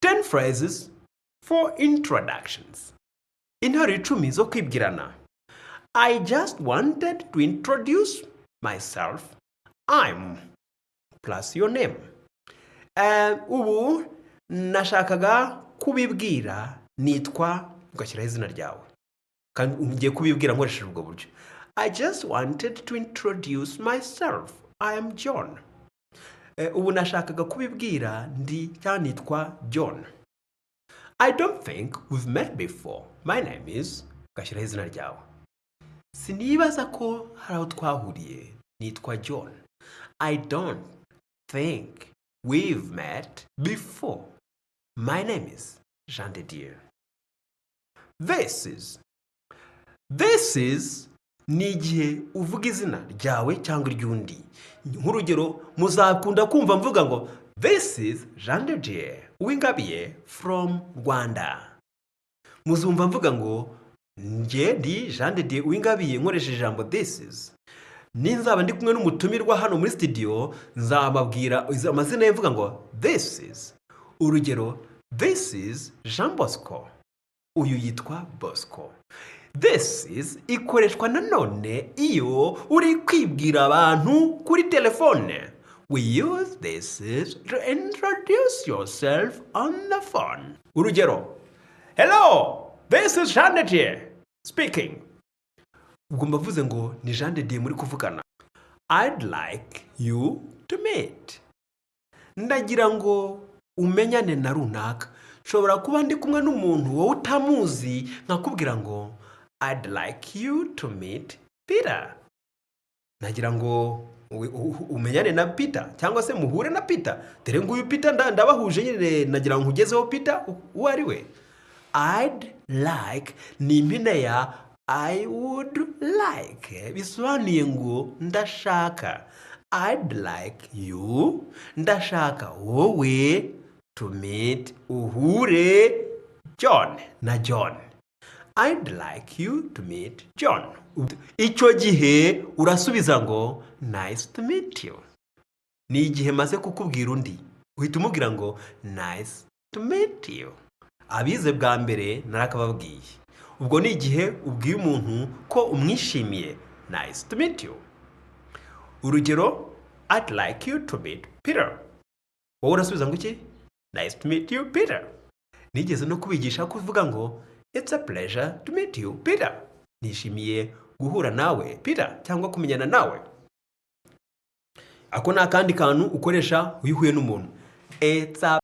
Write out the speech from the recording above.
10 phrases for introductions. Intore 10 zo kwibwirana. I just wanted to introduce myself. I'm plus your name. Ubu nashakaga kubibwira nitwa ugashyiraho izina ryawe. Kandi ugiye kubibwira nkoresheje ubwo buryo. I just wanted to introduce myself. I am John. Ubu nashakaga kubibwira cyangwa nitwa John. I don't think we've met before. My name is ugashyiraho izina ryawe. Sinibaza ko hari aho twahuriye nitwa John. I don't think we've met before. My name is Jean de Dieu. This is ni igihe uvuga izina ryawe cyangwa iry'undi. Nk'urugero muzakunda kumva mvuga ngo this is Jean de Dieu Uwingabiye from Rwanda. Muzumva mvuga ngo nge ndi Jean de Dieu Uwingabiye nkoresheje ijambo this is. Ninzaba ndi kumwe n'umutumirwa hano muri studio nzababwira amazina ye mvuga ngo this is. Urugero this is Jean Bosco. Uyu yitwa Bosco. This is ikoreshwa nanone iyo uri kwibwira abantu kuri telefone. We use this is to introduce yourself on the phone. Urugero, hello, this is Jean de Dieu speaking. Ubwo mbavuze ngo ni Jean de Dieu muri kuvugana. I'd like you to meet. Ndagira ngo umenyane na runaka. Shobora kuba ndi kumwe n'umuntu wowe utamuzi nkakubwira ngo I'd like you to meet Peter. Nagira ngo umenyane na Peter cyangwa se muhure na Peter. Dore nguyu Peter ndabahuje nyine nagira ngo ugezeho Peter uwo ari we. I'd like ni impine ya I would like. Bisobanuye ngo ndashaka. I'd like you, ndashaka wowe, to meet uhure John na John. I'd like you to meet John. Icyo gihe urasubiza ngo nice to meet you. Ni igihe maze kukubwira undi uhita umubwira ngo nice to meet you. Abize bwa mbere narakababwiye. Ubwo ni igihe ubwiye umuntu ko umwishimiye. Nice to meet you. Urugero, I'd like you to meet Peter. Wowe urasubiza ngo iki? Nice to meet you, Peter. Nigeze no kubigisha kuvuga ngo it's a pleasure to meet you, Peter. Nishimiye guhura nawe, Peter, cyangwa kumenyana nawe. Ako nakandi kantu ukoresha uyihuye n'umuntu. It's a